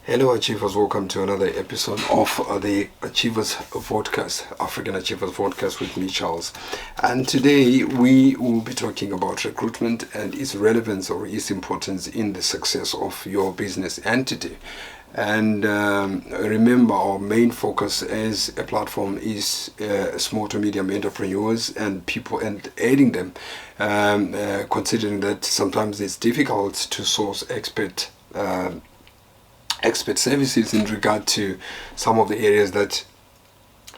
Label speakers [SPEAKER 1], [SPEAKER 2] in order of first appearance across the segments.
[SPEAKER 1] Hello Achievers, welcome to another episode of the Achievers Podcast, African Achievers Podcast with me, Charles. And today we will be talking about recruitment and its relevance or its importance in the success of your business entity. And remember, our main focus as a platform is small to medium entrepreneurs and people, and aiding them, considering that sometimes it's difficult to source expert services in regard to some of the areas that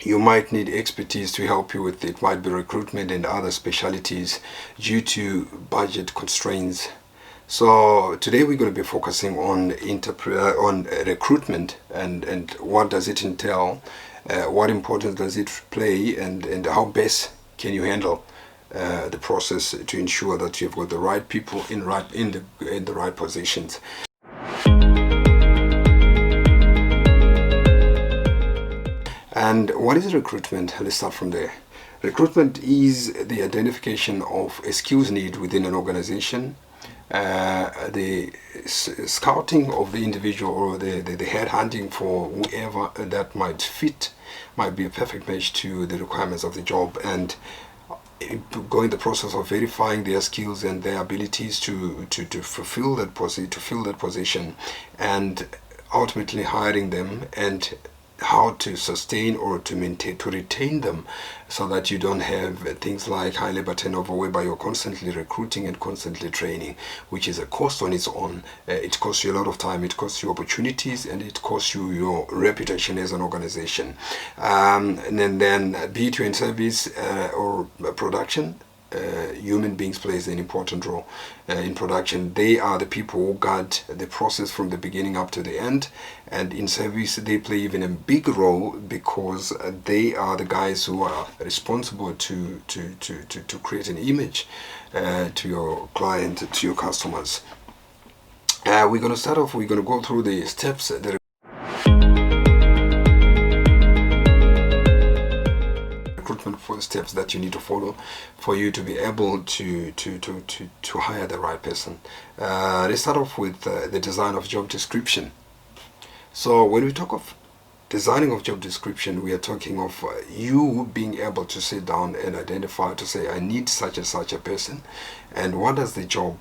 [SPEAKER 1] you might need expertise to help you with. It might be recruitment and other specialties due to budget constraints. So today we're going to be focusing on recruitment and what does it entail, what importance does it play, and how best can you handle the process to ensure that you've got the right people in the right positions. And what is recruitment? Let's start from there. Recruitment is the identification of a skills need within an organization, the scouting of the individual, or the headhunting for whoever that might be a perfect match to the requirements of the job, and going the process of verifying their skills and their abilities to fill that position, and ultimately hiring them, and how to sustain or to retain them, so that you don't have things like high labor turnover, whereby you're constantly recruiting and constantly training, which is a cost on its own. It costs you a lot of time, it costs you opportunities, and it costs you your reputation as an organization. And then be it in service or production, human beings plays an important role in production. They are the people who guide the process from the beginning up to the end, and in service they play even a big role, because they are the guys who are responsible to create an image to your client, to your customers. We're going to start off, we're going to go through the steps, for the steps that you need to follow for you to be able to hire the right person. Let's start off with the design of job description. So when we talk of designing of job description, we are talking of you being able to sit down and identify, to say, I need such and such a person, and what does the job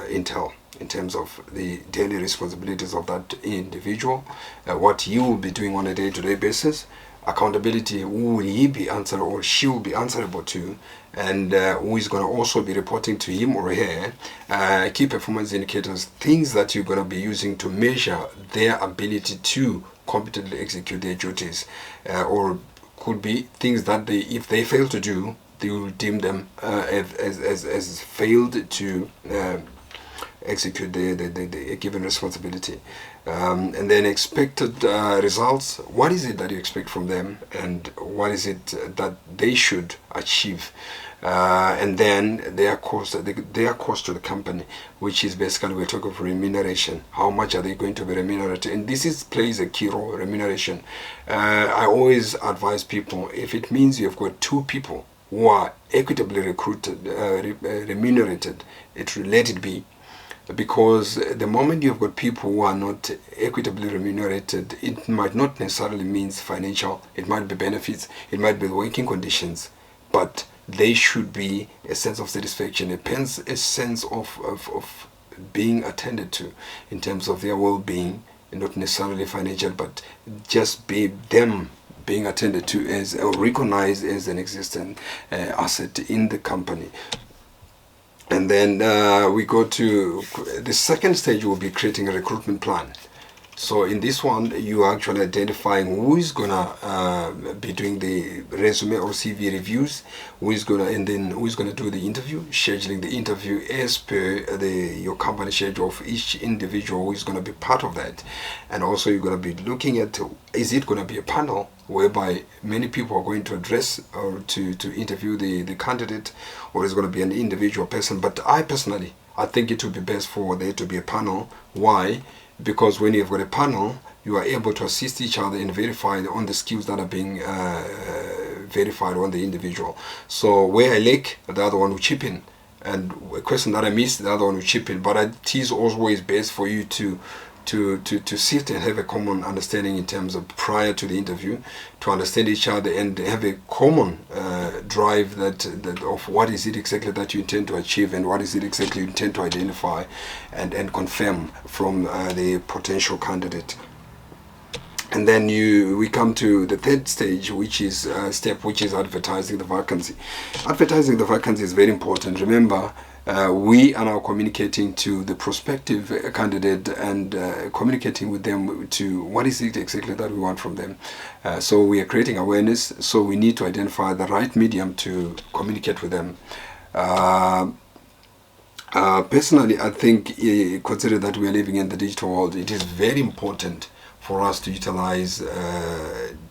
[SPEAKER 1] entail in terms of the daily responsibilities of that individual, what you will be doing on a day-to-day basis, accountability, who will he be answerable or she will be answerable to, and who is going to also be reporting to him or her, key performance indicators, things that you're going to be using to measure their ability to competently execute their duties, or could be things that if they fail to do, they will deem them as failed to execute the given responsibility. And then expected results. What is it that you expect from them, and what is it that they should achieve? And then their cost to the company, which is basically, we're talking of remuneration. How much are they going to be remunerated? And this plays a key role, remuneration. I always advise people, if it means you've got two people who are equitably remunerated, let it be. Because the moment you've got people who are not equitably remunerated, it might not necessarily mean financial, it might be benefits, it might be working conditions, but they should be a sense of satisfaction, a sense of being attended to in terms of their well-being, and not necessarily financial, but just be them being attended to as, or recognized as, an existing asset in the company. And then we go to the second stage, will be creating a recruitment plan. So in this one, you are actually identifying who is gonna be doing the resume or CV reviews, who is gonna do the interview, scheduling the interview as per your company schedule of each individual who is gonna be part of that. And also you're gonna be looking at, is it gonna be a panel whereby many people are going to address or to interview the candidate, or is going to be an individual person? But I think it would be best for there to be a panel. Why? Because when you've got a panel, you are able to assist each other and verify on the skills that are being verified on the individual. So where I lack, the other one will chip in. And a question that I missed, the other one will chip in. But it is always best for you to to sit and have a common understanding in terms of prior to the interview, to understand each other and have a common drive that of what is it exactly that you intend to achieve and what is it exactly you intend to identify and confirm from the potential candidate. And then we come to the third stage, which is step, which is advertising the vacancy. Advertising the vacancy is very important. Remember, we are now communicating to the prospective candidate and communicating with them to what is it exactly that we want from them. So we are creating awareness, so we need to identify the right medium to communicate with them. Personally, I think, consider that we are living in the digital world, it is very important for us to utilize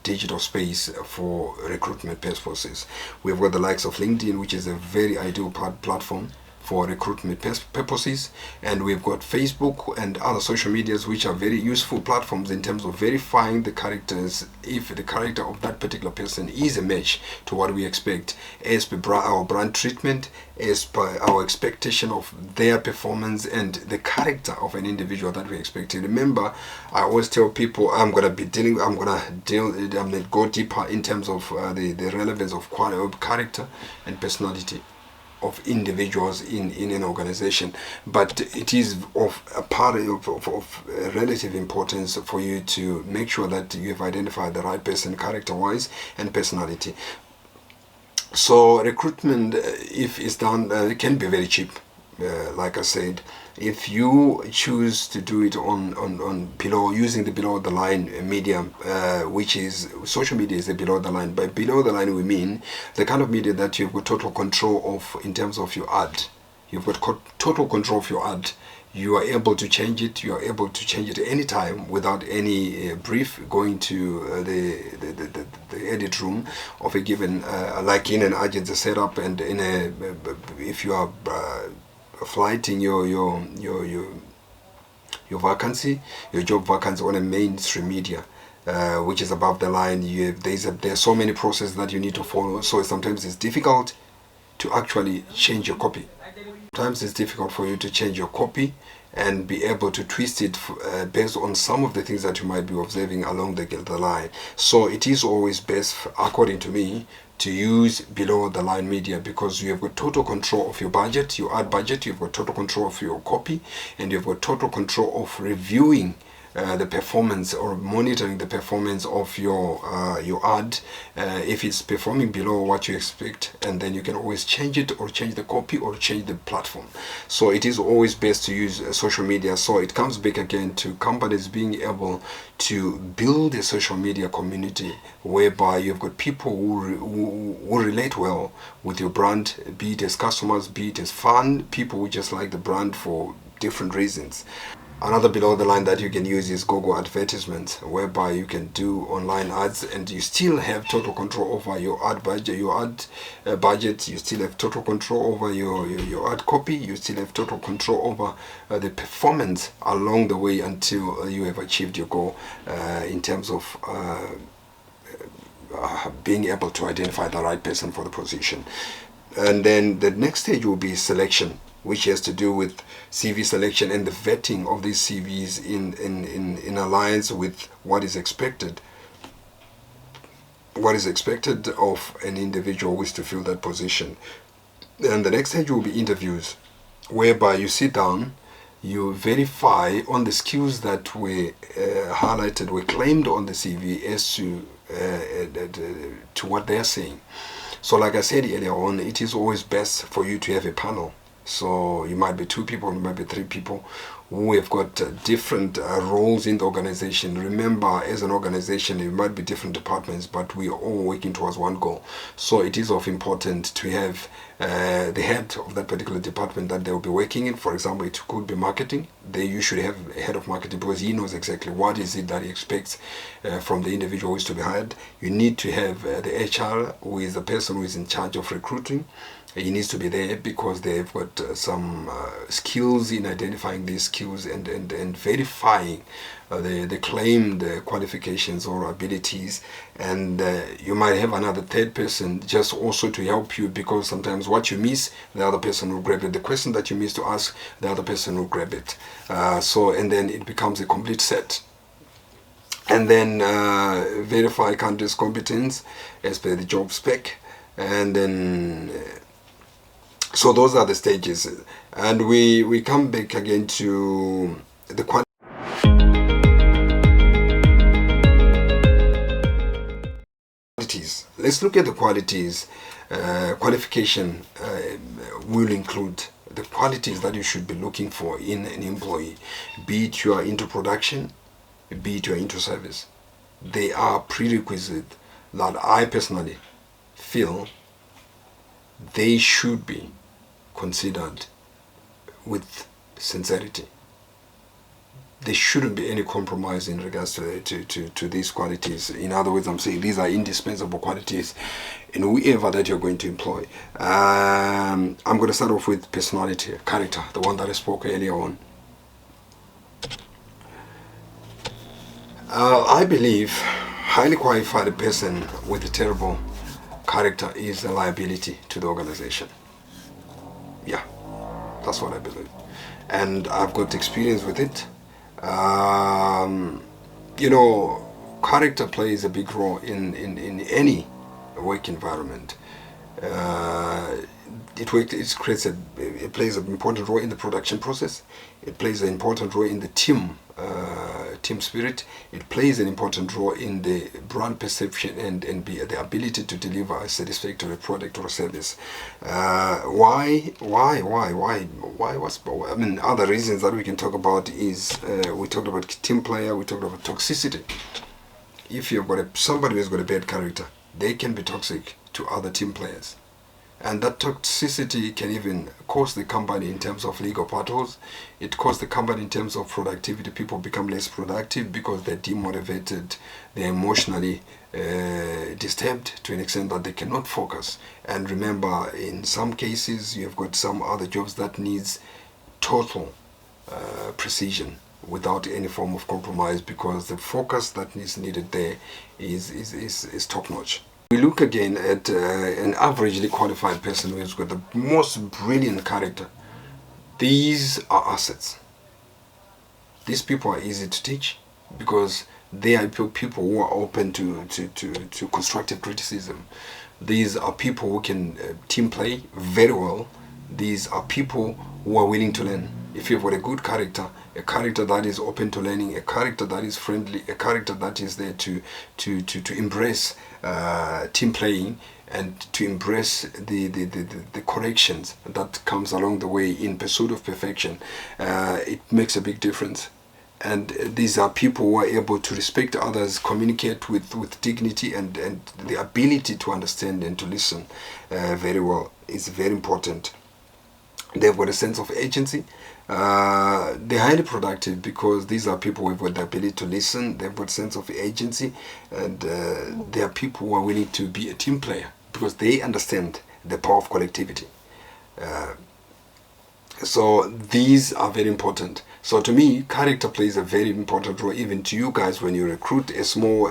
[SPEAKER 1] digital space for recruitment purposes. We've got the likes of LinkedIn, which is a very ideal platform for recruitment purposes, and we've got Facebook and other social medias, which are very useful platforms in terms of verifying the characters, if the character of that particular person is a match to what we expect as per our brand treatment, as per our expectation of their performance and the character of an individual that we expect. Remember, I always tell people I'm going to go deeper in terms of the relevance of character and personality of individuals in an organization, but it is of a part of relative importance for you to make sure that you have identified the right person character-wise and personality. So recruitment, if it's done, can be very cheap. Like I said, if you choose to do it on using the below the line medium, which is social media, is the below the line. By below the line, we mean the kind of media that you've got total control of in terms of your ad. You've got total control of your ad. You are able to change it. You are able to change it anytime without any brief going to the edit room of a given, like in an agency setup, and in a if you are flighting your vacancy, your job vacancy on a mainstream media, which is above the line. There's so many processes that you need to follow, so sometimes it's difficult to actually change your copy. Sometimes it's difficult for you to change your copy and be able to twist it based on some of the things that you might be observing along the line. So it is always best, according to me, to use below the line media, because you have got total control of your budget, your ad budget, you've got total control of your copy, and you've got total control of reviewing the performance or monitoring the performance of your ad, if it's performing below what you expect, and then you can always change it or change the copy or change the platform. So it is always best to use social media. So it comes back again to companies being able to build a social media community whereby you've got people who relate well with your brand, be it as customers, be it as fan people who just like the brand for different reasons. Another below the line that you can use is Google advertisements, whereby you can do online ads and you still have total control over your ad budget. You still have total control over your ad copy. You still have total control over the performance along the way until you have achieved your goal in terms of being able to identify the right person for the position. And then the next stage will be selection, which has to do with CV selection and the vetting of these CVs in alliance with what is expected of an individual who is to fill that position. And the next stage will be interviews, whereby you sit down, you verify on the skills that were highlighted, were claimed on the CV as to what they're saying. So like I said earlier on, it is always best for you to have a panel. So you might be 2 people, you might be 3 people who have got different roles in the organization. Remember, as an organization, it might be different departments, but we are all working towards one goal. So it is of importance to have the head of that particular department that they will be working in. For example, it could be marketing. You should have a head of marketing, because he knows exactly what is it that he expects from the individual who is to be hired. You need to have the HR, who is the person who is in charge of recruiting. He needs to be there because they've got some skills in identifying these skills and verifying the claimed qualifications or abilities. And you might have another third person just also to help you, because sometimes what you miss, the other person will grab it. The question that you miss to ask, the other person will grab it. And then it becomes a complete set. And then verify candidate's competence as per the job spec. And then so those are the stages, and we come back again to the qualities. Let's look at the qualities. Qualification will include the qualities that you should be looking for in an employee, be it you are into production, be it you are into service. They are prerequisites that I personally feel they should be considered with sincerity. There shouldn't be any compromise in regards to these qualities. In other words, I'm saying these are indispensable qualities in whoever that you're going to employ. I'm going to start off with personality, character, the one that I spoke earlier on. I believe highly qualified person with a terrible character is a liability to the organization. Yeah, that's what I believe, and I've got experience with it. Character plays a big role in any work environment. It plays an important role in the production process. It plays an important role in the team spirit. It plays an important role in the brand perception and the ability to deliver a satisfactory product or service. Why? Other reasons that we can talk about is we talked about team player. We talked about toxicity. If you've got somebody who's got a bad character, they can be toxic to other team players. And that toxicity can even cost the company in terms of legal battles. It costs the company in terms of productivity. People become less productive because they're demotivated, they're emotionally disturbed to an extent that they cannot focus. And remember, in some cases, you've got some other jobs that needs total precision without any form of compromise, because the focus that is needed there is top-notch. We look again at an averagely qualified person who's got the most brilliant character. These are assets. These people are easy to teach because they are people who are open to constructive criticism. These are people who can team play very well. These are people who are willing to learn. If you've got a good character, a character that is open to learning, a character that is friendly, a character that is there to embrace team playing and to embrace the corrections that comes along the way in pursuit of perfection, it makes a big difference. And these are people who are able to respect others, communicate with dignity, and the ability to understand and to listen very well is very important. They've got a sense of agency. They're highly productive because these are people who've got the ability to listen. They've got a sense of agency, and they are people who are willing to be a team player because they understand the power of collectivity. So these are very important. So to me, character plays a very important role, even to you guys when you recruit a small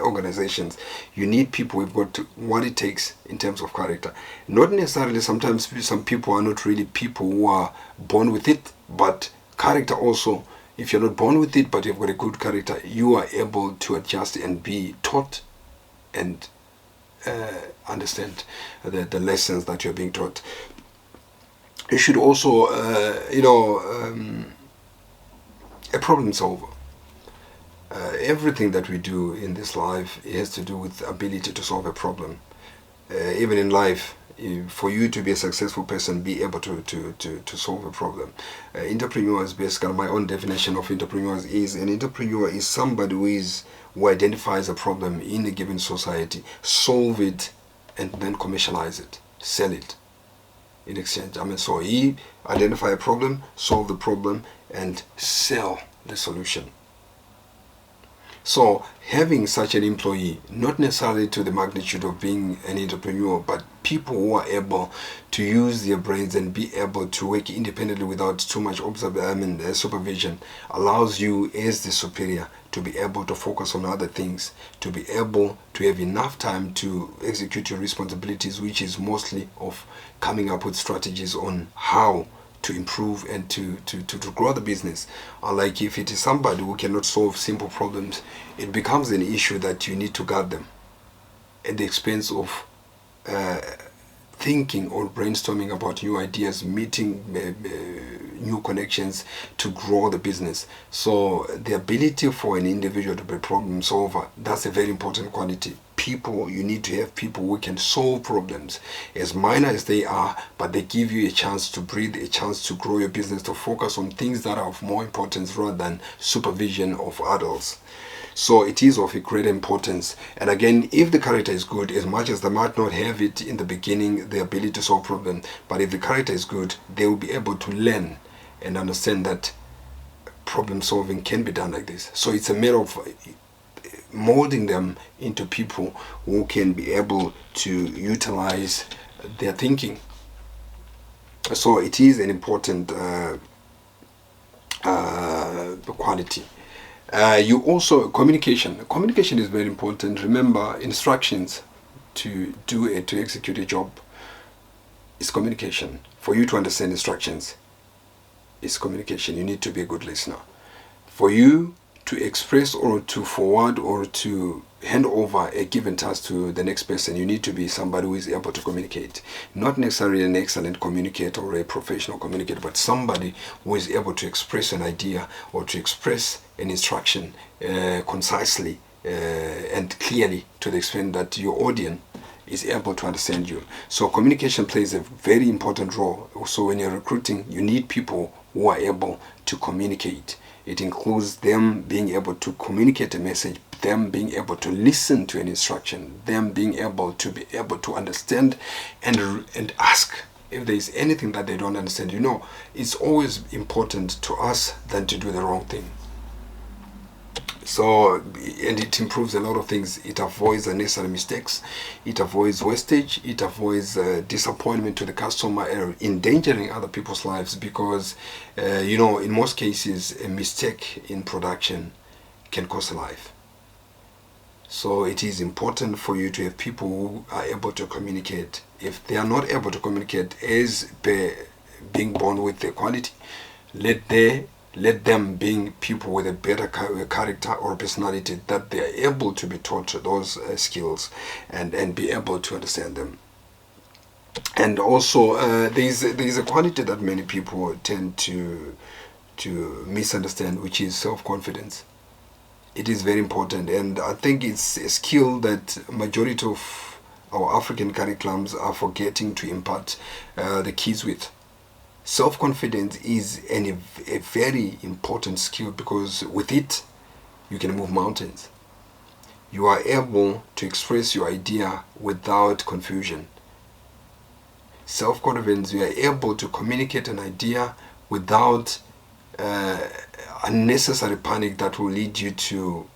[SPEAKER 1] organizations. You need people who've got what it takes in terms of character. Not necessarily, sometimes some people are not really people who are born with it, but character also, if you're not born with it but you've got a good character, you are able to adjust and be taught and understand the lessons that you're being taught. You should also, a problem solver. Everything that we do in this life has to do with the ability to solve a problem. Even in life, for you to be a successful person, be able to solve a problem. Entrepreneurs, basically, my own definition of entrepreneurs is an entrepreneur is somebody who identifies a problem in a given society, solve it, and then commercialize it, sell it in exchange. So he identify a problem, solve the problem, and sell the solution. So having such an employee, not necessarily to the magnitude of being an entrepreneur, but people who are able to use their brains and be able to work independently without too much supervision, allows you as the superior to be able to focus on other things, to be able to have enough time to execute your responsibilities, which is mostly of coming up with strategies on how to improve and to grow the business. Unlike if it is somebody who cannot solve simple problems, it becomes an issue that you need to guard them at the expense of thinking or brainstorming about new ideas, meeting new connections to grow the business. So the ability for an individual to be a problem solver, that's a very important quality. People, you need to have people who can solve problems, as minor as they are, but they give you a chance to breathe, a chance to grow your business, to focus on things that are of more importance rather than supervision of adults. So it is of a great importance. And again, if the character is good, as much as they might not have it in the beginning, the ability to solve problems, but if the character is good, they will be able to learn and understand that problem solving can be done like this. So it's a matter of molding them into people who can be able to utilize their thinking. So it is an important quality. You also, communication is very important. Remember, instructions to execute a job is communication. For you to understand instructions is communication. You need to be a good listener. For you to express or to forward or to hand over a given task to the next person, you need to be somebody who is able to communicate. Not necessarily an excellent communicator or a professional communicator, but somebody who is able to express an idea or to express an instruction concisely and clearly, to the extent that your audience is able to understand you. So communication plays a very important role. So when you're recruiting, you need people who are able to communicate. It includes them being able to communicate a message, them being able to listen to an instruction, them being able to understand and ask if there is anything that they don't understand. You know, it's always important to us than to do the wrong thing. So, and it improves a lot of things. It avoids unnecessary mistakes. It avoids wastage. It avoids disappointment to the customer, endangering other people's lives, because, you know, in most cases, a mistake in production can cost a life. So it is important for you to have people who are able to communicate. If they are not able to communicate as being born with the quality, let them being people with a better character or personality, that they are able to be taught those skills and be able to understand them. And also there is a quality that many people tend to misunderstand, which is self-confidence. It is very important, and I think it's a skill that majority of our African curriculums are forgetting to impart the kids with. Self-confidence is a very important skill, because with it you can move mountains. You are able to express your idea without confusion. Self-confidence, you are able to communicate an idea without unnecessary panic that will lead you to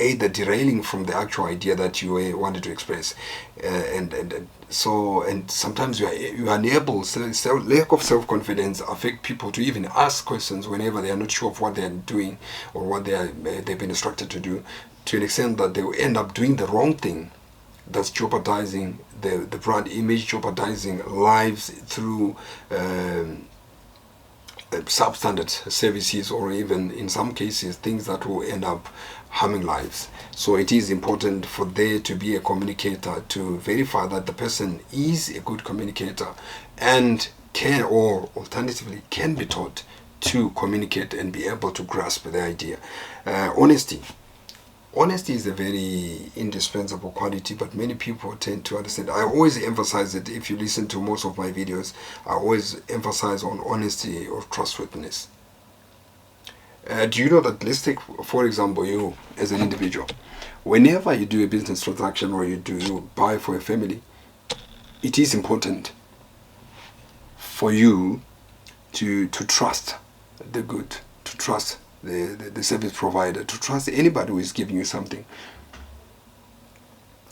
[SPEAKER 1] either derailing from the actual idea that you wanted to express, and sometimes you are unable. Lack of self-confidence affect people to even ask questions whenever they are not sure of what they are doing or what they've been instructed to do, to an extent that they will end up doing the wrong thing. That's jeopardizing the brand image, jeopardizing lives through substandard services, or even in some cases things that will end up harming lives. So it is important for there to be a communicator to verify that the person is a good communicator and can, or alternatively can be taught to communicate and be able to grasp the idea. Honesty is a very indispensable quality, but many people tend to understand. I always emphasize it. If you listen to most of my videos, I always emphasize on honesty or trustworthiness. Do you know that, let's take, for example, you as an individual, whenever you do a business transaction or you buy for a family, it is important for you to trust the good, to trust the service provider, to trust anybody who is giving you something.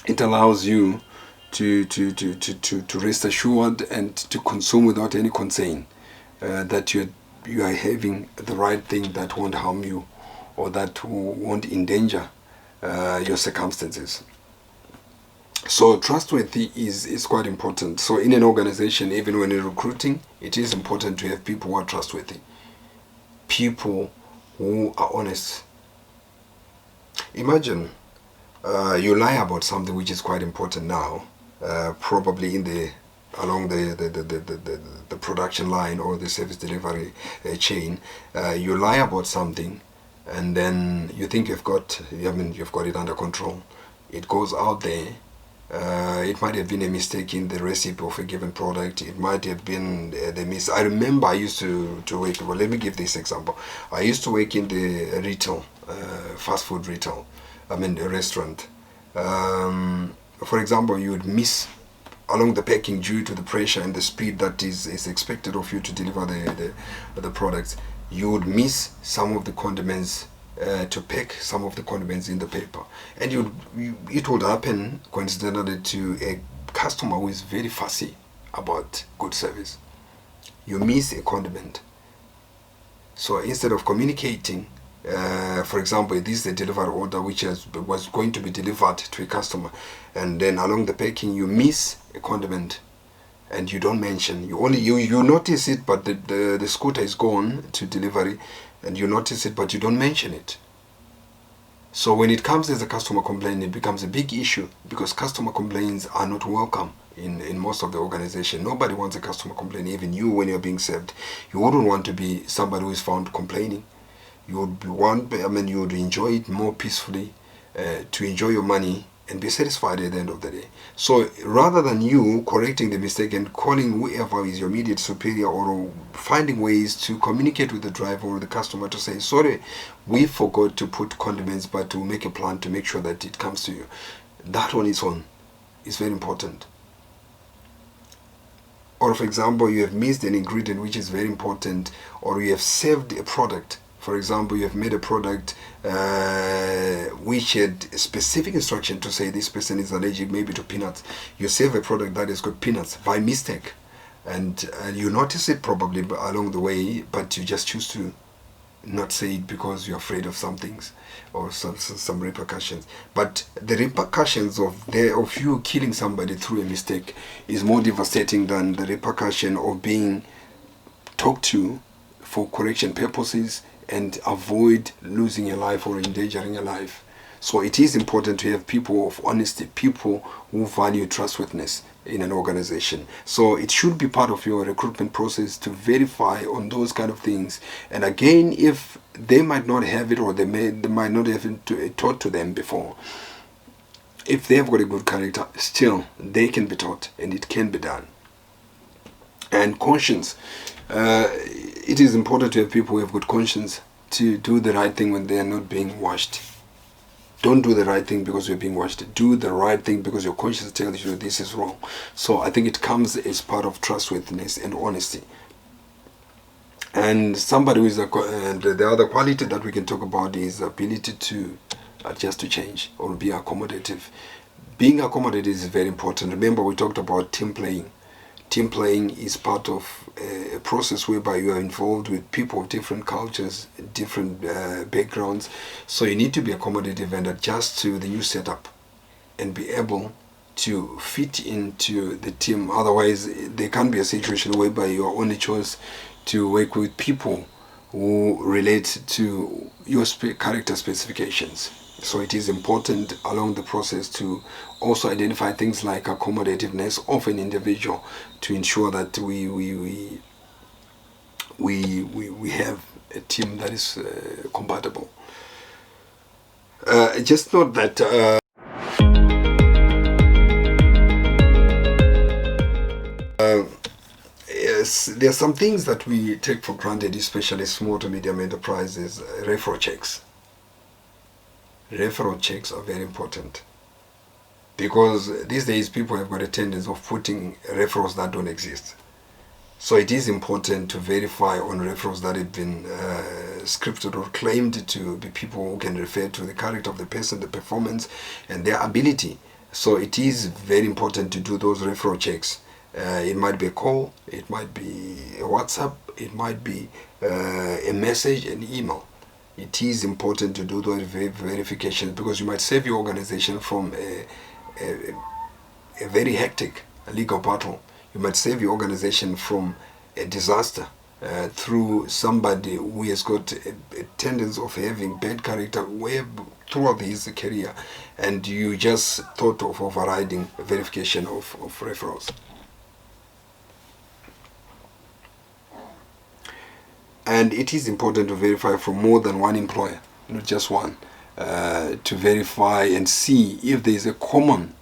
[SPEAKER 1] It allows you to rest assured and to consume without any concern that you are having the right thing that won't harm you or that won't endanger your circumstances. So trustworthy is quite important. So in an organization, even when you're recruiting, it is important to have people who are trustworthy, people who are honest. Imagine you lie about something which is quite important now, probably along the production line or the service delivery chain. You lie about something, and then you think you've got it under control. It goes out there. It might have been a mistake in the recipe of a given product. It might have been the miss. I remember I used to work. Well, let me give this example. I used to work in the retail, fast food retail. A restaurant. For example, you would miss along the packing due to the pressure and the speed that is expected of you to deliver the products. You would miss some of the condiments, to pack some of the condiments in the paper, and it would happen coincidentally to a customer who is very fussy about good service. You miss a condiment, so instead of communicating, for example, this is a delivery order which was going to be delivered to a customer, and then along the packing you miss a condiment and you don't mention. You notice it, but the scooter is gone to delivery, and you notice it but you don't mention it. So when it comes as a customer complaint, it becomes a big issue, because customer complaints are not welcome in most of the organization. Nobody wants a customer complaint. Even you, when you're being served, you wouldn't want to be somebody who is found complaining. You would enjoy it more peacefully, to enjoy your money and be satisfied at the end of the day. So rather than you correcting the mistake and calling whoever is your immediate superior, or finding ways to communicate with the driver or the customer to say, sorry, we forgot to put condiments, but we'll make a plan to make sure that it comes to you. That on its own is very important. Or for example, you have missed an ingredient which is very important, or you have served a product. For example, you have made a product which had a specific instruction to say this person is allergic maybe to peanuts. You serve a product that has got peanuts by mistake, and you notice it probably along the way, but you just choose to not say it because you're afraid of some things or some repercussions. But the repercussions of you killing somebody through a mistake is more devastating than the repercussion of being talked to for correction purposes and avoid losing your life or endangering your life. So it is important to have people of honesty, people who value trustworthiness in an organization. So it should be part of your recruitment process to verify on those kind of things. And again, if they might not have it, or they might not have it taught to them before, if they have got a good character, still they can be taught and it can be done. And conscience. It is important to have people who have good conscience to do the right thing when they are not being watched. Don't do the right thing because you're being watched. Do the right thing because your conscience tells you this is wrong. So I think it comes as part of trustworthiness and honesty. And somebody who is the other quality that we can talk about is ability to adjust to change or be accommodative. Being accommodative is very important. Remember, we talked about team playing. Team playing is part of a process whereby you are involved with people of different cultures, different backgrounds. So you need to be accommodative and adjust to the new setup and be able to fit into the team. Otherwise, there can be a situation whereby your only choice to work with people who relate to your character specifications. So it is important along the process to also identify things like accommodativeness of an individual to ensure that we have a team that is compatible. Just note that yes, there are some things that we take for granted, especially small to medium enterprises. Referral checks. Referral checks are very important, because these days people have got a tendency of putting referrals that don't exist. So it is important to verify on referrals that have been scripted or claimed to be people who can refer to the character of the person, the performance, and their ability. So it is very important to do those referral checks. It might be a call, it might be a WhatsApp, it might be a message, an email. It is important to do those verifications, because you might save your organization from a very hectic legal battle. You might save your organization from a disaster through somebody who has got a tendency of having bad character throughout his career, and you just thought of overriding verification of referrals. And it is important to verify from more than one employer, not just one, to verify and see if there is a common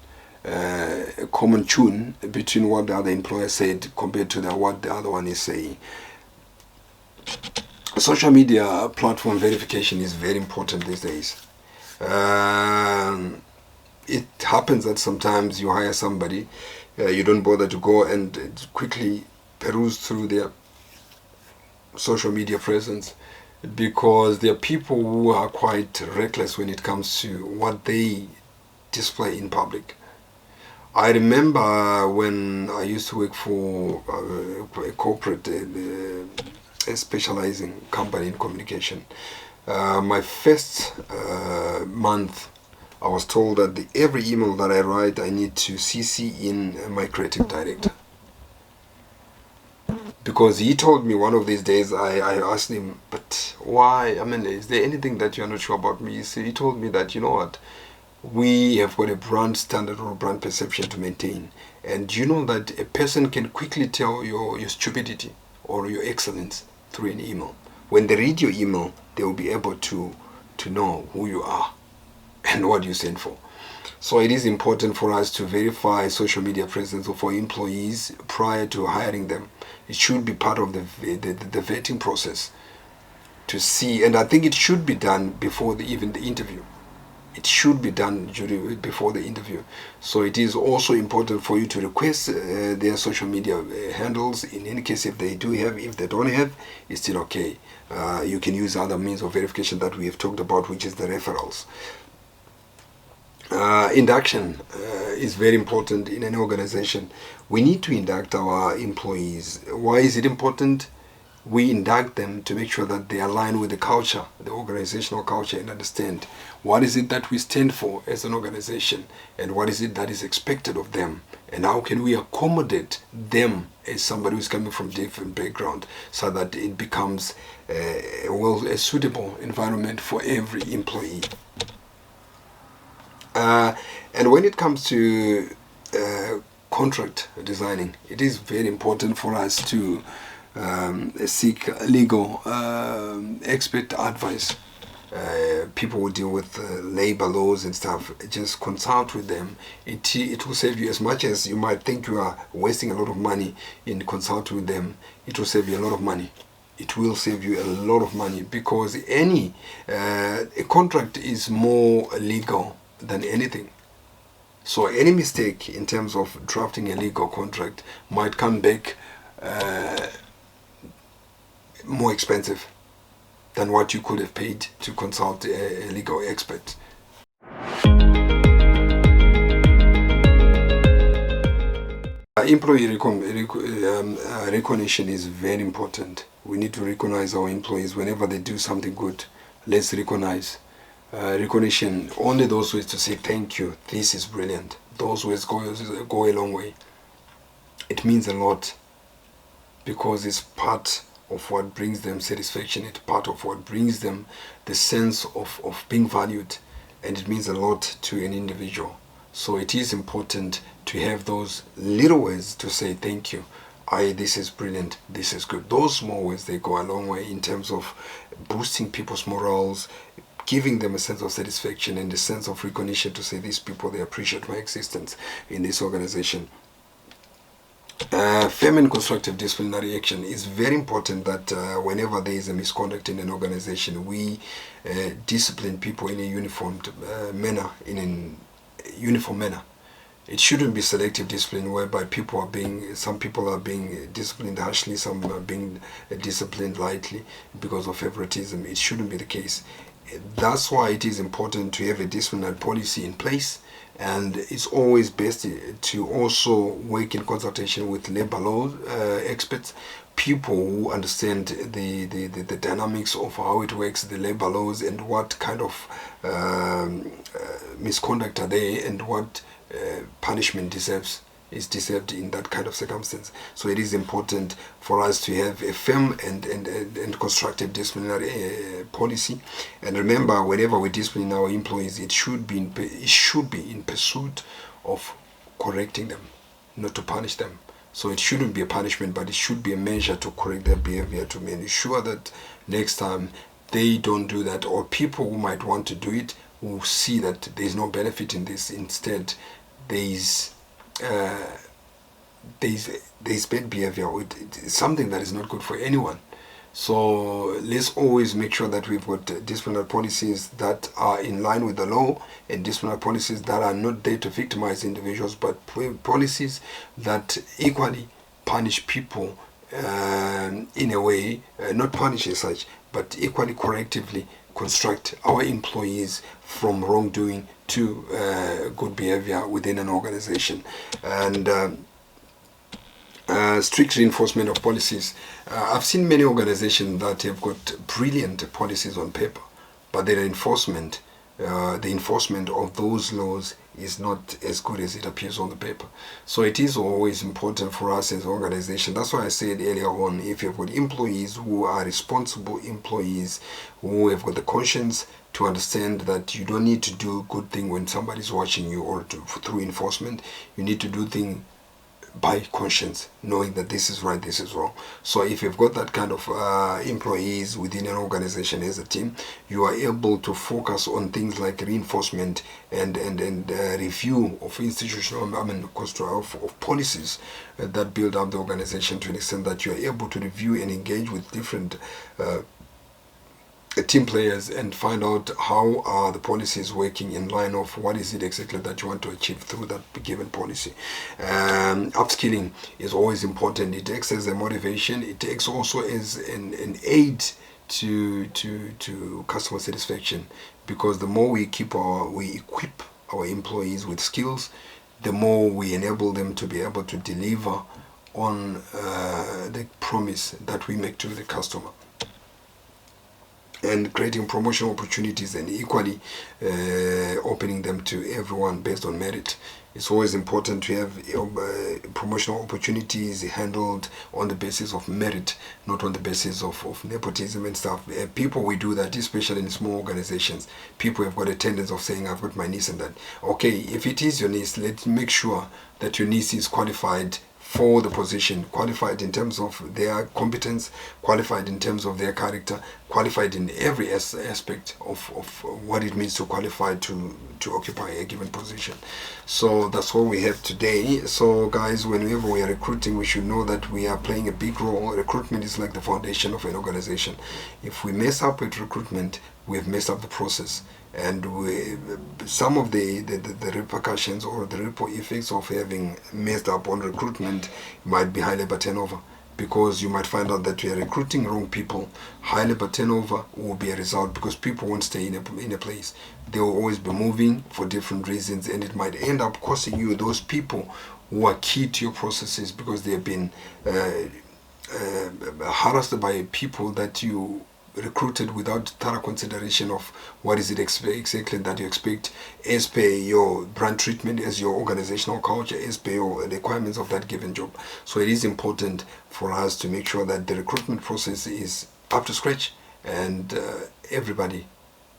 [SPEAKER 1] tune between what the other employer said compared to what the other one is saying. Social media platform verification is very important these days. It happens that sometimes you hire somebody, you don't bother to go and quickly peruse through their social media presence, because there are people who are quite reckless when it comes to what they display in public. I remember when I used to work for a corporate a specializing company in communication. My first month, I was told that every email that I write, I need to CC in my creative director. Because he told me one of these days, I asked him, but why? I mean, is there anything that you're not sure about me? He told me that, you know what, we have got a brand standard or brand perception to maintain. And you know that a person can quickly tell your stupidity or your excellence through an email. When they read your email, they will be able to know who you are and what you stand for. So it is important for us to verify social media presence of our employees prior to hiring them. It should be part of the vetting process to see, and I think it should be done before even the interview. It should be done before the interview. So it is also important for you to request their social media handles. In any case, if they do have, if they don't have, it's still okay. You can use other means of verification that we have talked about, which is the referrals. Induction is very important in an organization. We need to induct our employees. Why is it important? We induct them to make sure that they align with the culture, the organizational culture, and understand what is it that we stand for as an organization, and what is it that is expected of them, and how can we accommodate them as somebody who's coming from different background, so that it becomes a suitable environment for every employee. And when it comes to contract designing, it is very important for us to seek legal expert advice. People who deal with labor laws and stuff, just consult with them. It will save you, as much as you might think you are wasting a lot of money in consulting with them, it will save you a lot of money. It will save you a lot of money, because a contract is more legal than anything. So any mistake in terms of drafting a legal contract might come back more expensive than what you could have paid to consult a legal expert. Employee recognition is very important. We need to recognize our employees whenever they do something good. Let's recognize. Recognition, only those ways to say thank you, this is brilliant, those ways go a long way. It means a lot, because it's part of what brings them satisfaction. It's part of what brings them the sense of being valued, and it means a lot to an individual. So it is important to have those little ways to say thank you. This is brilliant, this is good. Those small ways, they go a long way in terms of boosting people's morals, giving them a sense of satisfaction and a sense of recognition to say, these people, they appreciate my existence in this organization. Firm and constructive disciplinary action is very important, that whenever there is a misconduct in an organization, we discipline people in a uniform manner, It shouldn't be selective discipline whereby some people are being disciplined harshly, some are being disciplined lightly because of favoritism. It shouldn't be the case. That's why it is important to have a disciplinary policy in place, and it's always best to also work in consultation with labor law experts, people who understand the dynamics of how it works, the labor laws, and what kind of misconduct are there, and what punishment is deserved in that kind of circumstance. So it is important for us to have a firm and constructive disciplinary policy. And remember, whenever we discipline our employees, it should be in pursuit of correcting them, not to punish them. So it shouldn't be a punishment, but it should be a measure to correct their behavior, to ensure that next time they don't do that, or people who might want to do it will see that there is no benefit in this. Instead, there is bad behavior, something that is not good for anyone. So let's always make sure that we've got disciplinary policies that are in line with the law, and disciplinary policies that are not there to victimize individuals, but policies that equally punish people in a way, not punish as such, but equally correctively construct our employees from wrongdoing to good behavior within an organization. And strict reinforcement of policies. I've seen many organizations that have got brilliant policies on paper, but the enforcement of those laws is not as good as it appears on the paper. So it is always important for us as an organization. That's why I said earlier on, if you've got employees who are responsible employees, who have got the conscience to understand that you don't need to do a good thing when somebody's watching you or through enforcement, you need to do things by conscience, knowing that this is right, this is wrong. So if you've got that kind of employees within an organization as a team, you are able to focus on things like reinforcement and review of institutional, of policies that build up the organization, to an extent that you are able to review and engage with different team players and find out how are the policies working in line of what is it exactly that you want to achieve through that given policy. Upskilling is always important. It acts as a motivation. It acts also as an aid to customer satisfaction, because the more we equip our employees with skills, the more we enable them to be able to deliver on the promise that we make to the customer. And creating promotional opportunities, and equally opening them to everyone based on merit. It's always important to have promotional opportunities handled on the basis of merit, not on the basis of nepotism and stuff. People, we do that, especially in small organizations. People have got a tendency of saying, I've got my niece and that. Okay, if it is your niece, let's make sure that your niece is qualified for the position, qualified in terms of their competence, qualified in terms of their character, qualified in every aspect of what it means to qualify to occupy a given position. So that's what we have today. So guys, whenever we are recruiting, we should know that we are playing a big role. Recruitment is like the foundation of an organization. If we mess up with recruitment, we've messed up the process. And some of the repercussions or the ripple effects of having messed up on recruitment might be high labor turnover, because you might find out that you are recruiting wrong people. High labor turnover will be a result, because people won't stay in a place. They will always be moving for different reasons, and it might end up costing you those people who are key to your processes, because they have been harassed by people that you recruited without thorough consideration of what is it exactly that you expect as per your brand treatment, as your organizational culture, as per your requirements of that given job. So it is important for us to make sure that the recruitment process is up to scratch, and everybody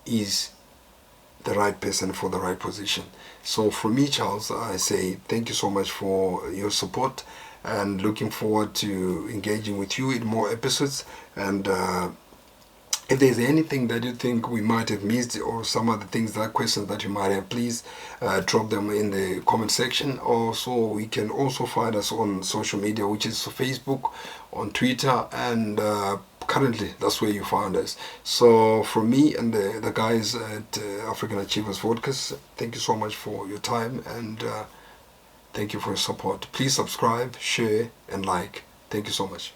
[SPEAKER 1] is the right person for the right position. So from me, Charles, I say thank you so much for your support, and looking forward to engaging with you in more episodes. And if there's anything that you think we might have missed, or some other things, that questions that you might have, please drop them in the comment section. Also, we can also find us on social media, which is Facebook, on Twitter, and currently that's where you find us. So from me and the guys at African Achievers Vodcast, thank you so much for your time, and Thank you for your support. Please subscribe, share, and like. Thank you so much.